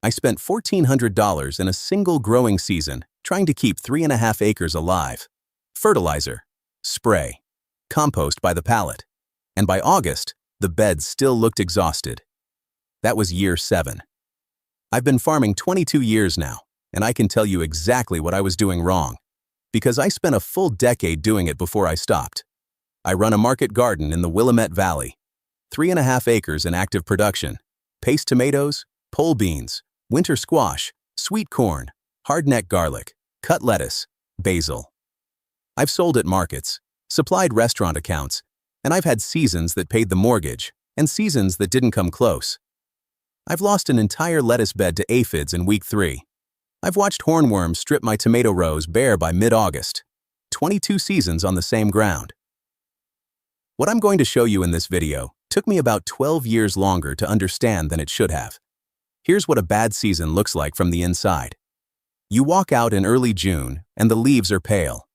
I spent $1,400 in a single growing season trying to keep 3.5 acres alive. Fertilizer, spray, compost by the pallet. And by August, the beds still looked exhausted. That was year 7. I've been farming 22 years now, and I can tell you exactly what I was doing wrong, because I spent a full decade doing it before I stopped. I run a market garden in the Willamette Valley, 3.5 acres in active production, paste tomatoes, pole beans, winter squash, sweet corn, hardneck garlic, cut lettuce, basil. I've sold at markets, supplied restaurant accounts, and I've had seasons that paid the mortgage and seasons that didn't come close. I've lost an entire lettuce bed to aphids in week 3. I've watched hornworms strip my tomato rows bare by mid-August. 22 seasons on the same ground. What I'm going to show you in this video took me about 12 years longer to understand than it should have. Here's what a bad season looks like from the inside. You walk out in early June and the leaves are pale.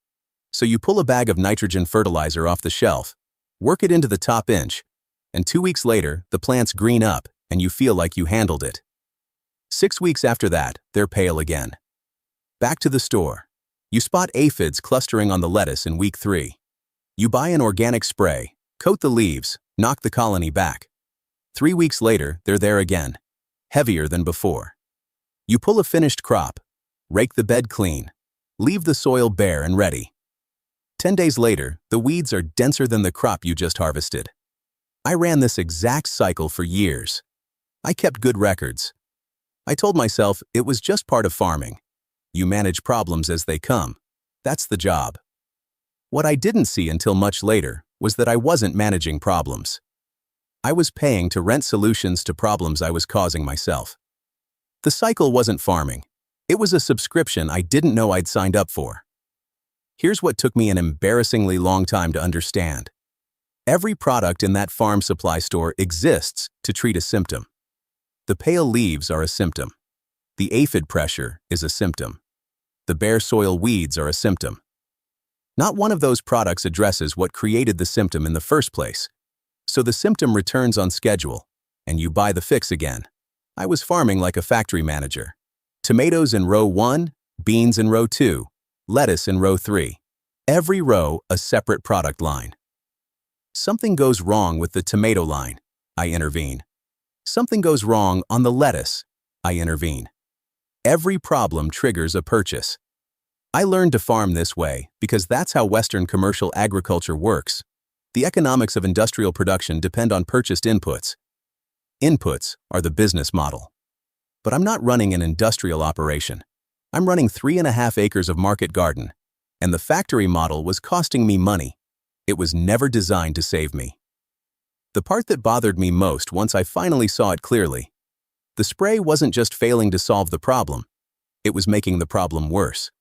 So you pull a bag of nitrogen fertilizer off the shelf, work it into the top inch, and 2 weeks later, the plants green up and you feel like you handled it. 6 weeks after that, they're pale again. Back to the store. You spot aphids clustering on the lettuce in week 3. You buy an organic spray, coat the leaves, knock the colony back. 3 weeks later, they're there again, heavier than before. You pull a finished crop, rake the bed clean, leave the soil bare and ready. 10 days later, the weeds are denser than the crop you just harvested. I ran this exact cycle for years. I kept good records. I told myself it was just part of farming. You manage problems as they come. That's the job. What I didn't see until much later was that I wasn't managing problems. I was paying to rent solutions to problems I was causing myself. The cycle wasn't farming. It was a subscription I didn't know I'd signed up for. Here's what took me an embarrassingly long time to understand. Every product in that farm supply store exists to treat a symptom. The pale leaves are a symptom. The aphid pressure is a symptom. The bare soil weeds are a symptom. Not one of those products addresses what created the symptom in the first place. So the symptom returns on schedule, and you buy the fix again. I was farming like a factory manager. Tomatoes in row 1, beans in row 2, lettuce in row 3. Every row a separate product line. Something goes wrong with the tomato line. I intervene. Something goes wrong on the lettuce. I intervene. Every problem triggers a purchase. I learned to farm this way because that's how Western commercial agriculture works. The economics of industrial production depend on purchased inputs. Inputs are the business model. But I'm not running an industrial operation. I'm running 3.5 acres of market garden, and the factory model was costing me money. It was never designed to save me. The part that bothered me most once I finally saw it clearly, the spray wasn't just failing to solve the problem, it was making the problem worse.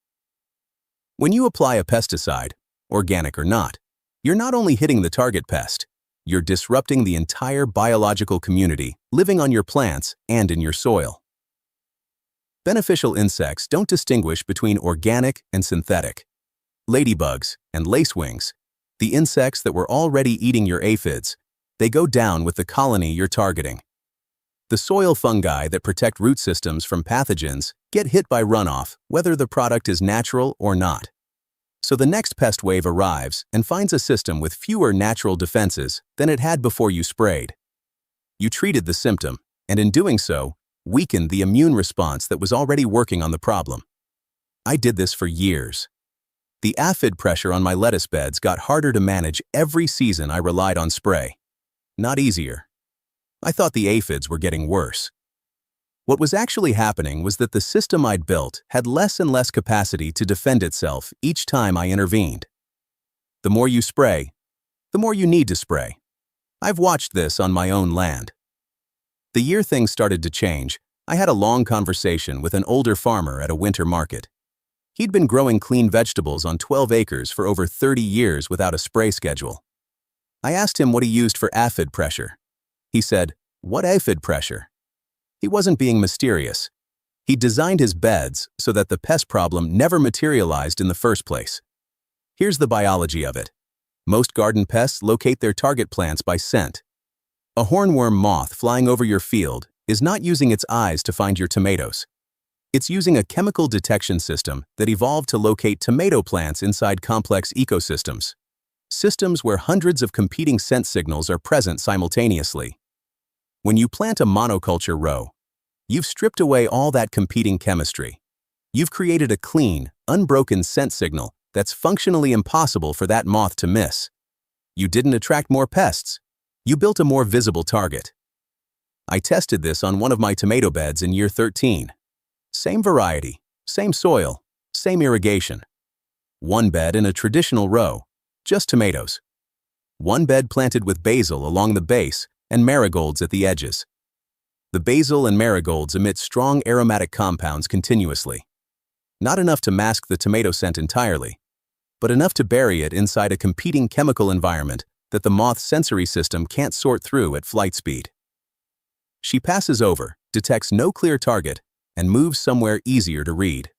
When you apply a pesticide, organic or not, you're not only hitting the target pest, you're disrupting the entire biological community living on your plants and in your soil. Beneficial insects don't distinguish between organic and synthetic. Ladybugs and lacewings, the insects that were already eating your aphids, they go down with the colony you're targeting. The soil fungi that protect root systems from pathogens get hit by runoff, whether the product is natural or not. So the next pest wave arrives and finds a system with fewer natural defenses than it had before you sprayed. You treated the symptom, and in doing so, weakened the immune response that was already working on the problem. I did this for years. The aphid pressure on my lettuce beds got harder to manage every season I relied on spray. Not easier. I thought the aphids were getting worse. What was actually happening was that the system I'd built had less and less capacity to defend itself each time I intervened. The more you spray, the more you need to spray. I've watched this on my own land. The year things started to change, I had a long conversation with an older farmer at a winter market. He'd been growing clean vegetables on 12 acres for over 30 years without a spray schedule. I asked him what he used for aphid pressure. He said, "What aphid pressure?" He wasn't being mysterious. He designed his beds so that the pest problem never materialized in the first place. Here's the biology of it. Most garden pests locate their target plants by scent. A hornworm moth flying over your field is not using its eyes to find your tomatoes. It's using a chemical detection system that evolved to locate tomato plants inside complex ecosystems. Systems where hundreds of competing scent signals are present simultaneously. When you plant a monoculture row, you've stripped away all that competing chemistry. You've created a clean, unbroken scent signal that's functionally impossible for that moth to miss. You didn't attract more pests. You built a more visible target. I tested this on one of my tomato beds in year 13. Same variety, same soil, same irrigation. One bed in a traditional row, just tomatoes. One bed planted with basil along the base and marigolds at the edges. The basil and marigolds emit strong aromatic compounds continuously. Not enough to mask the tomato scent entirely, but enough to bury it inside a competing chemical environment that the moth's sensory system can't sort through at flight speed. She passes over, detects no clear target, and moves somewhere easier to read.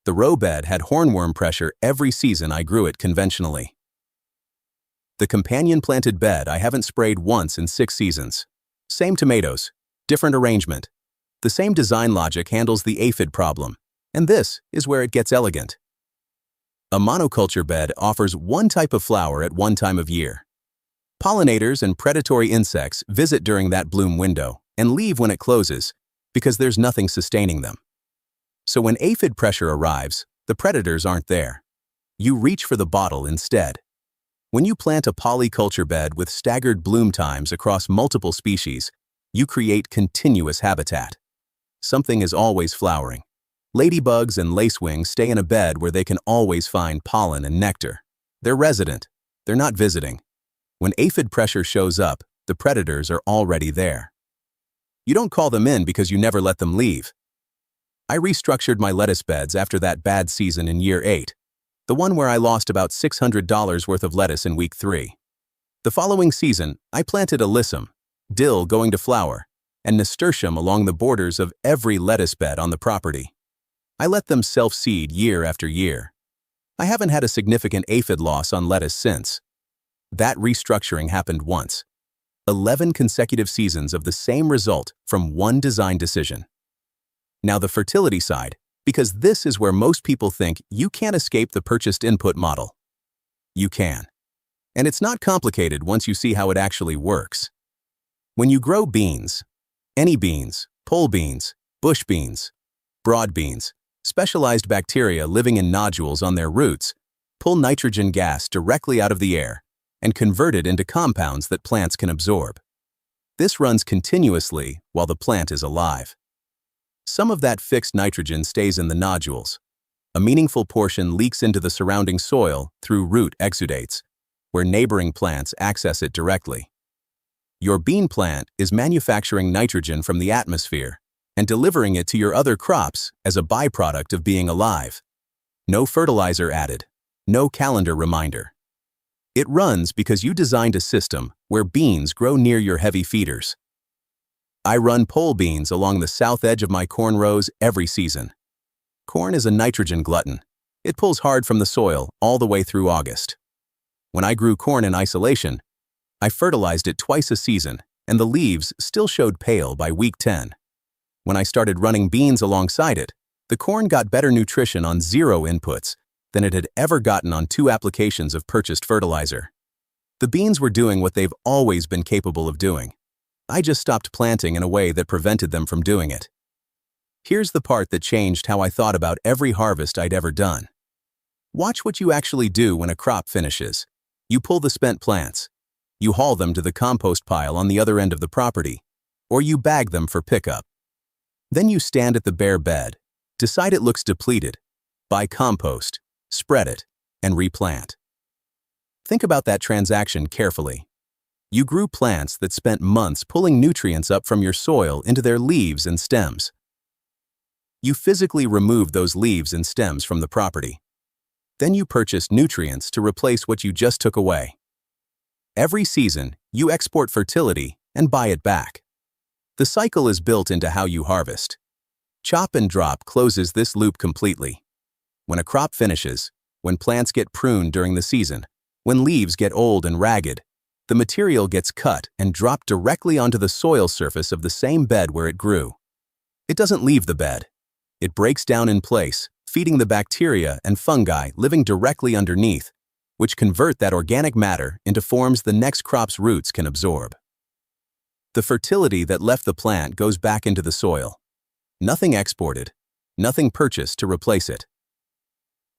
The row bed had hornworm pressure every season I grew it conventionally. The companion-planted bed I haven't sprayed once in 6 seasons. Same tomatoes, different arrangement. The same design logic handles the aphid problem, and this is where it gets elegant. A monoculture bed offers one type of flower at one time of year. Pollinators and predatory insects visit during that bloom window and leave when it closes because there's nothing sustaining them. So when aphid pressure arrives, the predators aren't there. You reach for the bottle instead. When you plant a polyculture bed with staggered bloom times across multiple species, you create continuous habitat. Something is always flowering. Ladybugs and lacewings stay in a bed where they can always find pollen and nectar. They're resident. They're not visiting. When aphid pressure shows up, the predators are already there. You don't call them in because you never let them leave. I restructured my lettuce beds after that bad season in year 8, the one where I lost about $600 worth of lettuce in week 3. The following season, I planted alyssum, dill going to flower, and nasturtium along the borders of every lettuce bed on the property. I let them self-seed year after year. I haven't had a significant aphid loss on lettuce since. That restructuring happened once. 11 consecutive seasons of the same result from one design decision. Now the fertility side, because this is where most people think you can't escape the purchased input model. You can. And it's not complicated once you see how it actually works. When you grow beans, any beans, pole beans, bush beans, broad beans, specialized bacteria living in nodules on their roots pull nitrogen gas directly out of the air and convert it into compounds that plants can absorb. This runs continuously while the plant is alive. Some of that fixed nitrogen stays in the nodules. A meaningful portion leaks into the surrounding soil through root exudates, where neighboring plants access it directly. Your bean plant is manufacturing nitrogen from the atmosphere and delivering it to your other crops as a byproduct of being alive. No fertilizer added, no calendar reminder. It runs because you designed a system where beans grow near your heavy feeders. I run pole beans along the south edge of my corn rows every season. Corn is a nitrogen glutton. It pulls hard from the soil all the way through August. When I grew corn in isolation, I fertilized it twice a season, and the leaves still showed pale by week 10. When I started running beans alongside it, the corn got better nutrition on 0 inputs than it had ever gotten on 2 applications of purchased fertilizer. The beans were doing what they've always been capable of doing. I just stopped planting in a way that prevented them from doing it. Here's the part that changed how I thought about every harvest I'd ever done. Watch what you actually do when a crop finishes. You pull the spent plants. You haul them to the compost pile on the other end of the property, or you bag them for pickup. Then you stand at the bare bed, decide it looks depleted, buy compost, spread it, and replant. Think about that transaction carefully. You grew plants that spent months pulling nutrients up from your soil into their leaves and stems. You physically removed those leaves and stems from the property. Then you purchased nutrients to replace what you just took away. Every season, you export fertility and buy it back. The cycle is built into how you harvest. Chop and drop closes this loop completely. When a crop finishes, when plants get pruned during the season, when leaves get old and ragged, The material gets cut and dropped directly onto the soil surface of the same bed where it grew. It doesn't leave the bed. It breaks down in place, feeding the bacteria and fungi living directly underneath, which convert that organic matter into forms the next crop's roots can absorb. The fertility that left the plant goes back into the soil. Nothing exported, nothing purchased to replace it.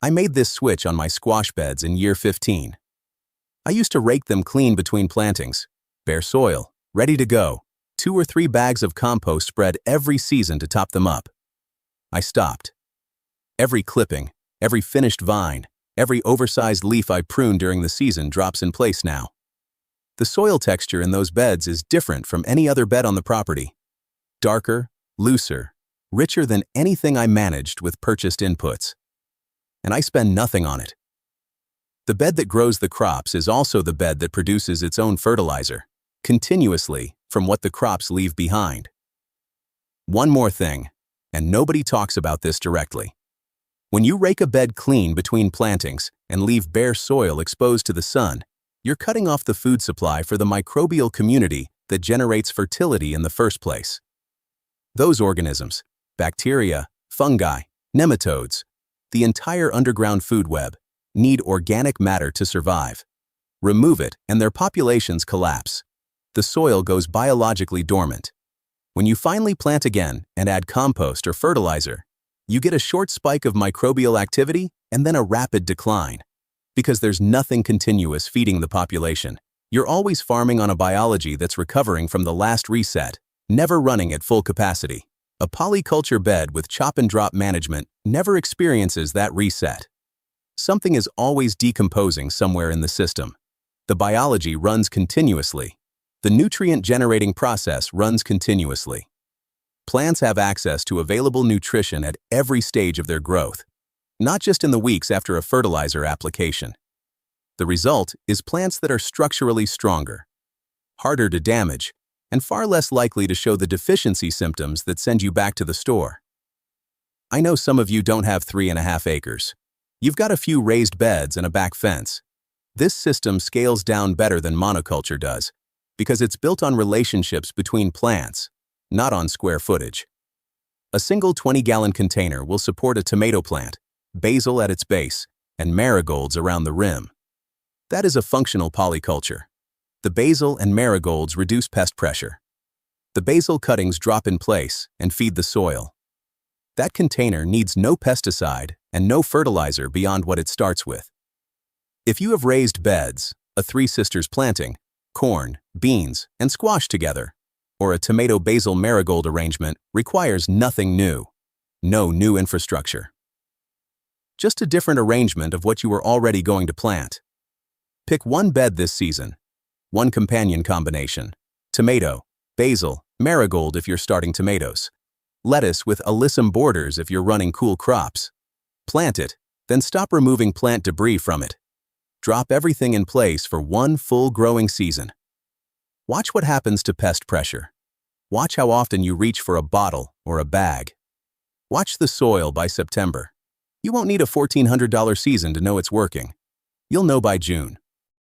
I made this switch on my squash beds in year 15. I used to rake them clean between plantings, bare soil, ready to go, 2 or 3 bags of compost spread every season to top them up. I stopped. Every clipping, every finished vine, every oversized leaf I pruned during the season drops in place now. The soil texture in those beds is different from any other bed on the property. Darker, looser, richer than anything I managed with purchased inputs. And I spend nothing on it. The bed that grows the crops is also the bed that produces its own fertilizer, continuously from what the crops leave behind. One more thing, and nobody talks about this directly. When you rake a bed clean between plantings and leave bare soil exposed to the sun, you're cutting off the food supply for the microbial community that generates fertility in the first place. Those organisms, bacteria, fungi, nematodes, the entire underground food web, need organic matter to survive. Remove it and their populations collapse. The soil goes biologically dormant. When you finally plant again and add compost or fertilizer, you get a short spike of microbial activity and then a rapid decline. Because there's nothing continuous feeding the population. You're always farming on a biology that's recovering from the last reset, never running at full capacity. A polyculture bed with chop and drop management never experiences that reset. Something is always decomposing somewhere in the system. The biology runs continuously. The nutrient-generating process runs continuously. Plants have access to available nutrition at every stage of their growth, not just in the weeks after a fertilizer application. The result is plants that are structurally stronger, harder to damage, and far less likely to show the deficiency symptoms that send you back to the store. I know some of you don't have 3.5 acres. You've got a few raised beds and a back fence. This system scales down better than monoculture does, because it's built on relationships between plants, not on square footage. A single 20-gallon container will support a tomato plant, basil at its base, and marigolds around the rim. That is a functional polyculture. The basil and marigolds reduce pest pressure. The basil cuttings drop in place and feed the soil. That container needs no pesticide and no fertilizer beyond what it starts with. If you have raised beds, a Three Sisters planting, corn, beans, and squash together, or a tomato-basil marigold arrangement requires nothing new, no new infrastructure. Just a different arrangement of what you were already going to plant. Pick one bed this season, one companion combination, tomato, basil, marigold if you're starting tomatoes, lettuce with alyssum borders if you're running cool crops. Plant it, then stop removing plant debris from it. Drop everything in place for one full growing season. Watch what happens to pest pressure. Watch how often you reach for a bottle or a bag. Watch the soil by September. You won't need a $1,400 season to know it's working. You'll know by June.